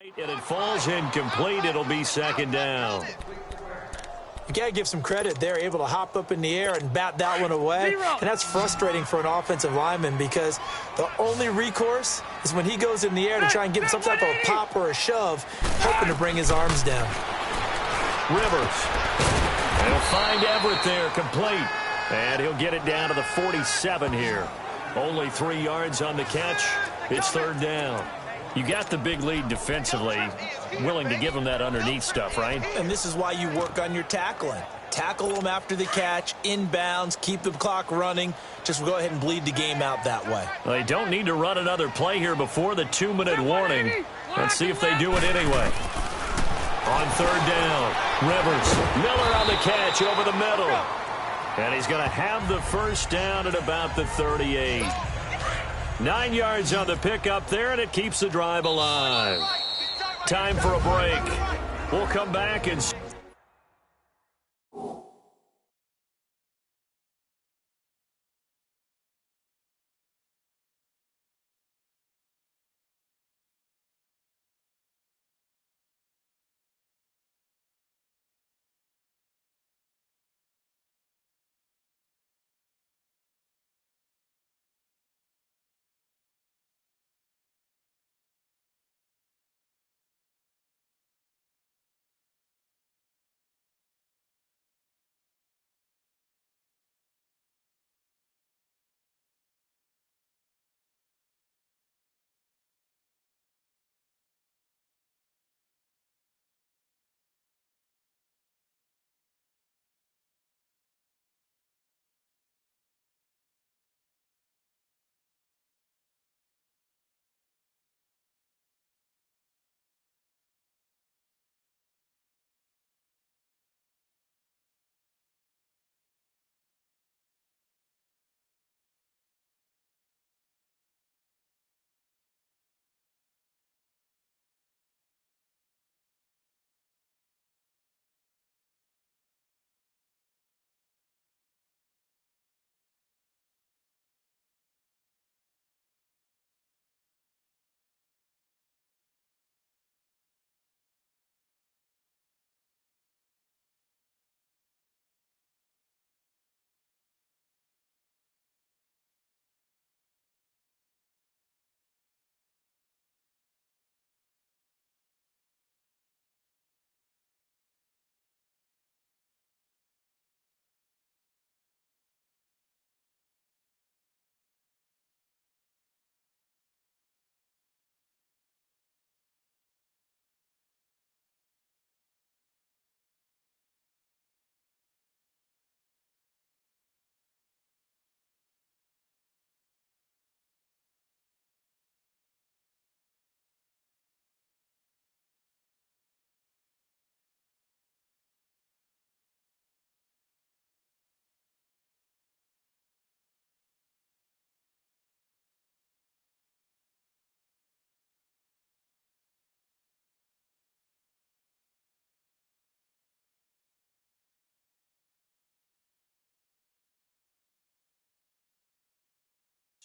And it falls incomplete. It'll be second down. You got to give some credit. They're able to hop up in the air and bat that one away. And that's frustrating for an offensive lineman because the only recourse is when he goes in the air to try and get some type of a pop or a shove, hoping to bring his arms down. Rivers. He'll find Everett there, complete. And he'll get it down to the 47 here. Only 3 yards on the catch. It's third down. You got the big lead defensively. Willing to give them that underneath stuff, right? And this is why you work on your tackling. Tackle them after the catch, inbounds, keep the clock running. Just go ahead and bleed the game out that way. They don't need to run another play here before the 2-minute warning. Let's see if they do it anyway. On third down, Rivers. Miller on the catch over the middle. And he's going to have the first down at about the 38. 9 yards on the pickup there, and it keeps the drive alive. Time for a break. We'll come back and...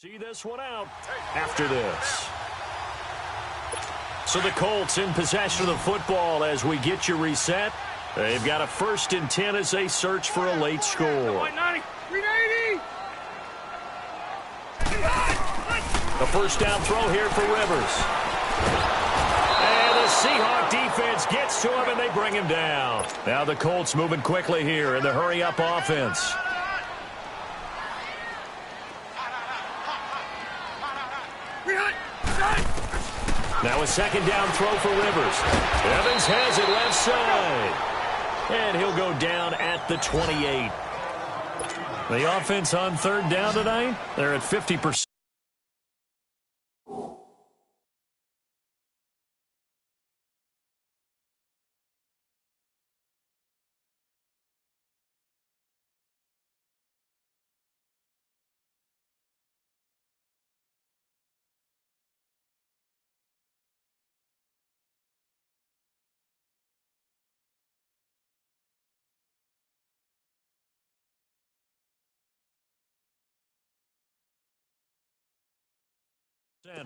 See this one out after this. So the Colts in possession of the football as we get you reset. They've got a 1st and 10 as they search for a late score. The first down throw here for Rivers. And the Seahawk defense gets to him and they bring him down. Now the Colts moving quickly here in the hurry-up offense. Now a second down throw for Rivers. Evans has it left side. And he'll go down at the 28. The offense on third down tonight, they're at 50%.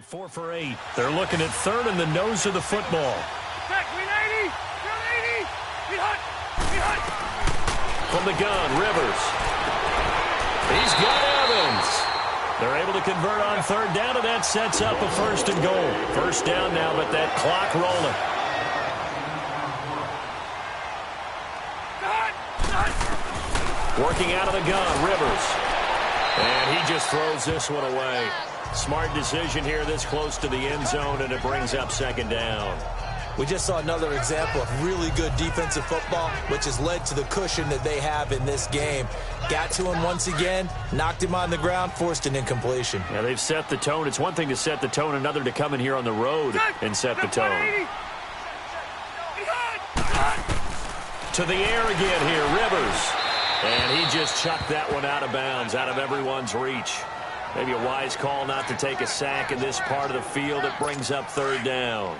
4 for 8. They're looking at third in the nose of the football. From the gun, Rivers. He's got Evans. They're able to convert on third down, and that sets up a 1st and goal. First down now, but that clock rolling. Working out of the gun, Rivers. And he just throws this one away. Smart decision here this close to the end zone, and it brings up 2nd down. We just saw another example of really good defensive football, which has led to the cushion that they have in this game. Got to him once again, knocked him on the ground, forced an incompletion. Yeah, they've set the tone. It's one thing to set the tone, another to come in here on the road and set the tone. To the air again here, Rivers. And he just chucked that one out of bounds, out of everyone's reach. Maybe a wise call not to take a sack in this part of the field. It brings up 3rd down.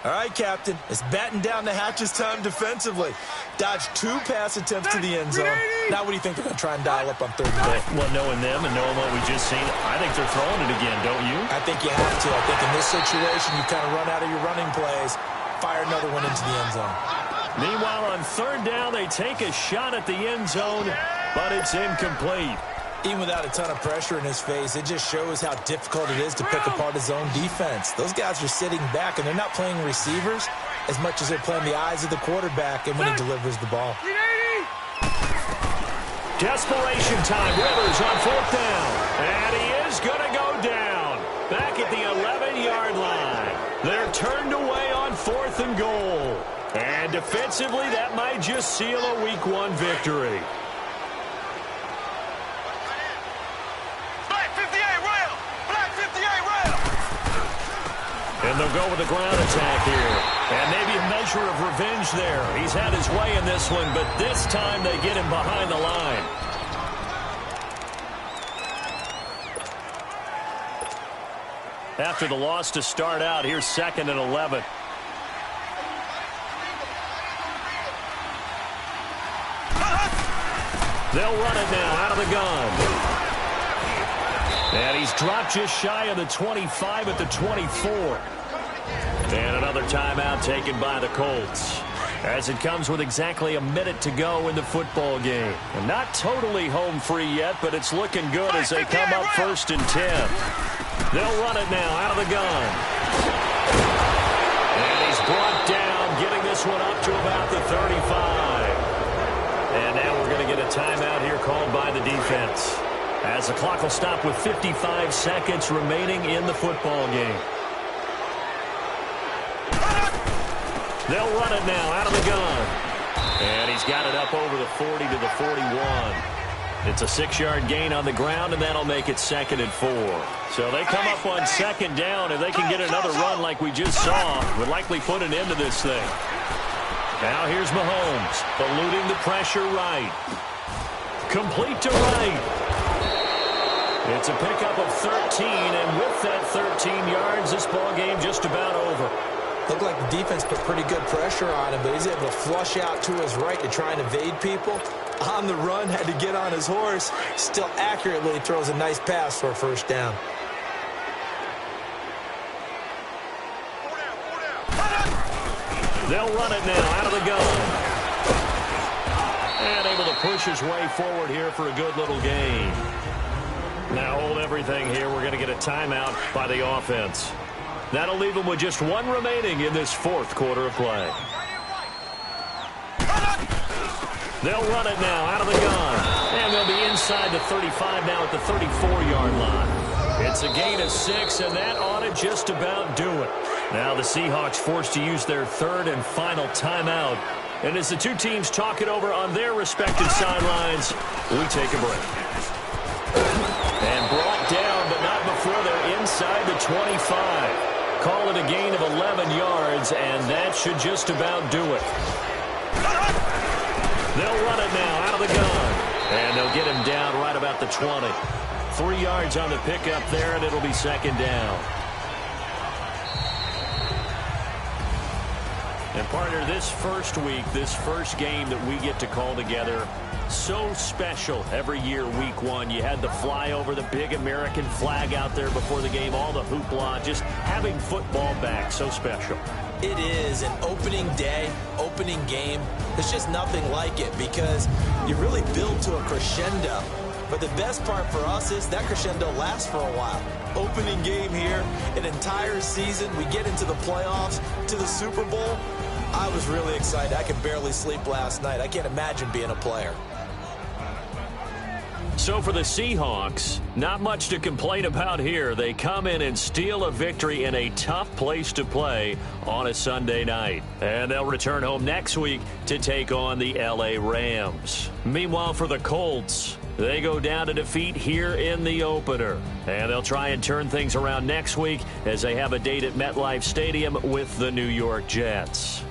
All right, Captain, it's batten down the hatches time defensively. Dodged 2 pass attempts to the end zone. Now what do you think they're going to try and dial up on 3rd and goal? Well, knowing them and knowing what we just seen, I think they're throwing it again, don't you? I think you have to. I think in this situation, you kind of run out of your running plays, fire another one into the end zone. Meanwhile, on 3rd down, they take a shot at the end zone, but it's incomplete. Even without a ton of pressure in his face, it just shows how difficult it is to pick apart his own defense. Those guys are sitting back, and they're not playing receivers as much as they're playing the eyes of the quarterback and when he delivers the ball. Desperation time. Rivers on 4th down. And he is going to go down. Back at the 11-yard line. They're turned away on 4th and goal. And defensively, that might just seal a Week 1 victory. And they'll go with the ground attack here. And maybe a measure of revenge there. He's had his way in this one, but this time they get him behind the line. After the loss to start out, here's 2nd and 11. They'll run it now out of the gun. And he's dropped just shy of the 25 at the 24. And another timeout taken by the Colts. As it comes with exactly a minute to go in the football game. And not totally home free yet, but it's looking good as they come up 1st and 10. They'll run it now out of the gun. And he's brought down, getting this one up to about the 35. And now we're going to get a timeout here called by the defense. As the clock will stop with 55 seconds remaining in the football game. They'll run it now out of the gun. And he's got it up over the 40 to the 41. It's a 6-yard gain on the ground, and that'll make it 2nd and 4. So they come up on 2nd down, and they can get another run like we just saw. Would likely put an end to this thing. Now here's Mahomes, eluding the pressure right. Complete to right. It's a pickup of 13, and with that 13 yards, this ball game just about over. Looked like the defense put pretty good pressure on him, but he's able to flush out to his right to try and evade people. On the run, had to get on his horse. Still accurately throws a nice pass for a 1st down. They'll run it now out of the gun. And able to push his way forward here for a good little gain. Now hold everything here. We're going to get a timeout by the offense. That'll leave them with just 1 remaining in this 4th quarter of play. They'll run it now out of the gun. And they'll be inside the 35 now at the 34-yard line. It's a gain of 6, and that ought to just about do it. Now the Seahawks forced to use their 3rd and final timeout. And as the two teams talk it over on their respective sidelines, we take a break. And brought down, but not before they're inside the 25. Call it a gain of 11 yards, and that should just about do it. They'll run it now out of the gun. And they'll get him down right about the 20. 3 yards on the pickup there, and it'll be 2nd down. And partner, this first week, this first game that we get to call together, so special every year, week one. You had the flyover, the big American flag out there before the game, all the hoopla, just having football back, so special. It is an opening day, opening game. There's just nothing like it because you really build to a crescendo. But the best part for us is that crescendo lasts for a while. Opening game here, an entire season. We get into the playoffs, to the Super Bowl. I was really excited. I could barely sleep last night. I can't imagine being a player. So for the Seahawks, not much to complain about here. They come in and steal a victory in a tough place to play on a Sunday night. And they'll return home next week to take on the LA Rams. Meanwhile, for the Colts, they go down to defeat here in the opener. And they'll try and turn things around next week as they have a date at MetLife Stadium with the New York Jets.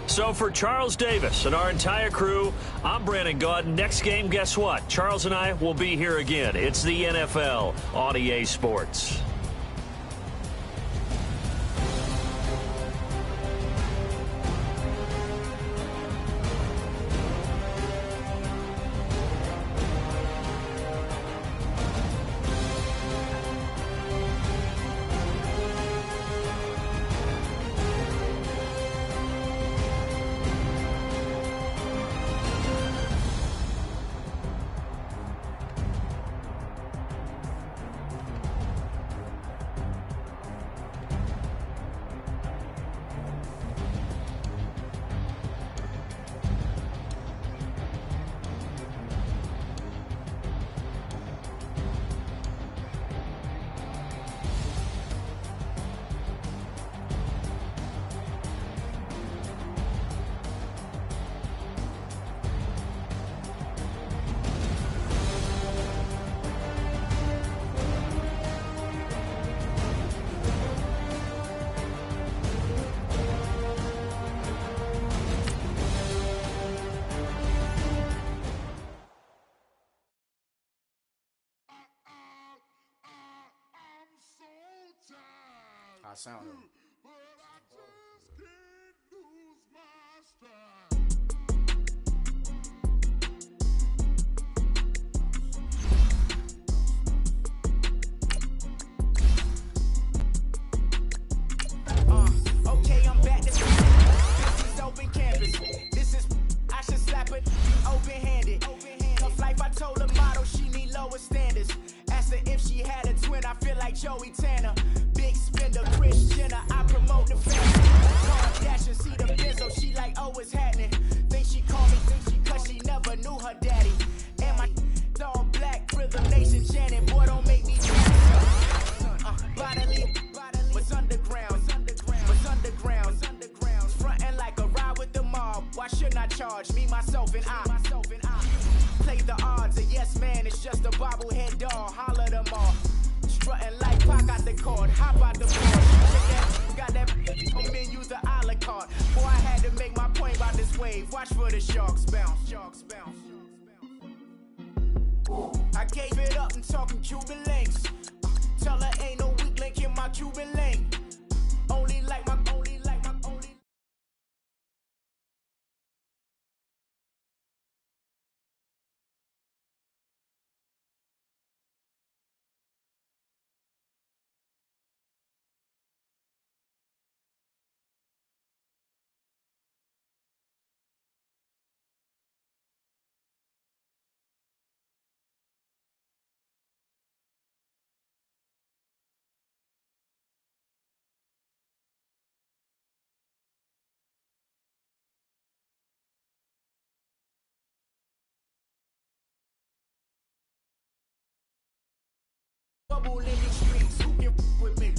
So for Charles Davis and our entire crew, I'm Brandon Gaudin. Next game, guess what? Charles and I will be here again. It's the NFL on EA Sports. I sound Okay, I'm back. This is open canvas. This is I should slap it open-handed. Tough life, I told her model she need lower standards. Asked her if she had a twin, I feel like Joey Tanner. Big spender, Chris Jenner, I promote the family. Kardashian, see the Benzo, she like, oh, it's happening. Think she call me, cause she never knew her daddy. And my all black, Rhythm Nation chanting, boy, don't make me bodily, was underground, frontin' like a ride with the mob. Why shouldn't I charge me, myself, and I? Play the odds, a yes man, it's just a bobblehead doll. Holler them all. Strutting like Pac out the cord, hop out the Porsche. Got that on menu, the a la carte. Boy, I had to make my point about this wave. Watch for the sharks bounce. I gave it up and talking Cuban links. Tell her ain't no weak link in my Cuban link. Only like my bubble in these streets. Who can f with me?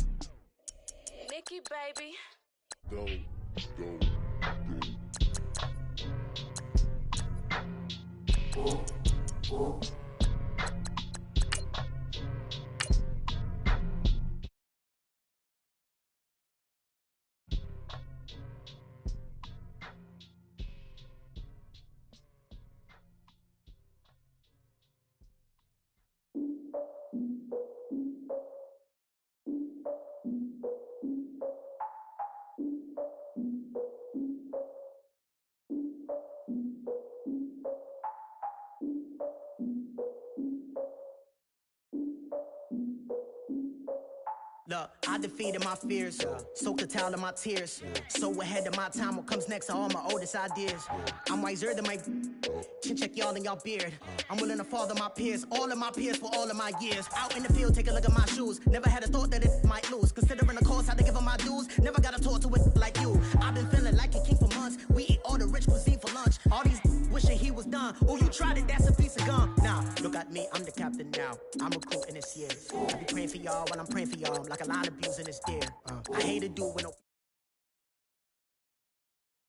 Nikki, baby. Go. Look, I defeated my fears, soaked the towel in my tears. So ahead of my time, what comes next are all my oldest ideas. I'm wiser than my chin check y'all in y'all beard. I'm willing to father my peers, all of my peers for all of my years. Out in the field, take a look at my shoes. Never had a thought that it might lose. Considering the cost, how to give them my dues. Never got to talk to it like you. I've been feeling like a king for months. We eat all the rich cuisine for lunch. All these wishing he was done. Oh, you tried it, that's a piece of gum. Now, look at me, I'm the captain now. I'm recruiting this year. I be praying for y'all while I'm praying for y'all. Like a line of abuse in this ear. I hate to do with no.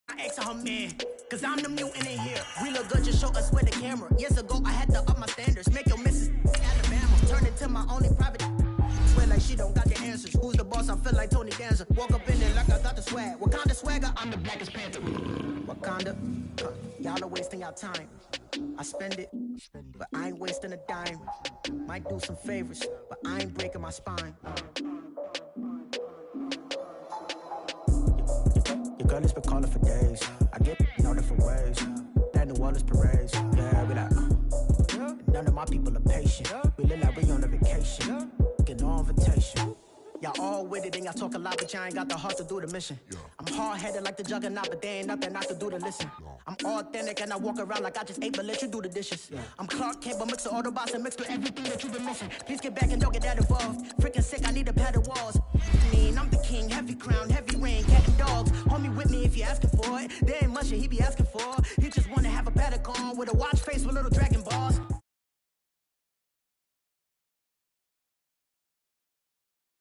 I ex her man, cause I'm the mutant in here. We look good, just show us where the camera. Years ago, I had to up my standards. Make your missus Alabama. Turn into my only private. Swear like she don't got the answers. Who's the boss? I feel like Tony Danza. Walk up in there like I got the swag. What kind of swagger? I'm the blackest panther. Wakanda, y'all are wasting your time. I spend it, but I ain't wasting a dime. Might do some favors, but I ain't breaking my spine. Your girl has been calling for days. I get in all different ways. That New Orleans parades. Yeah, we like. None of my people are patient. We live like we on a vacation. Get no invitation. Y'all all with it and y'all talk a lot, but y'all ain't got the heart to do the mission. I'm hard-headed like the juggernaut, but there ain't nothing I can do to listen. I'm authentic and I walk around like I just ate, but let you do the dishes. I'm Clark Kent, but mix the Autobots and mixed with everything that you've been missing. Please get back and don't get that involved. Freaking sick, I need a pad of walls. I'm the king, heavy crown, heavy rain, cat and dogs. Homie with me if you're asking for it. There ain't much that he be asking for. He just wanna have a paddock on with a watch face with little dragon balls.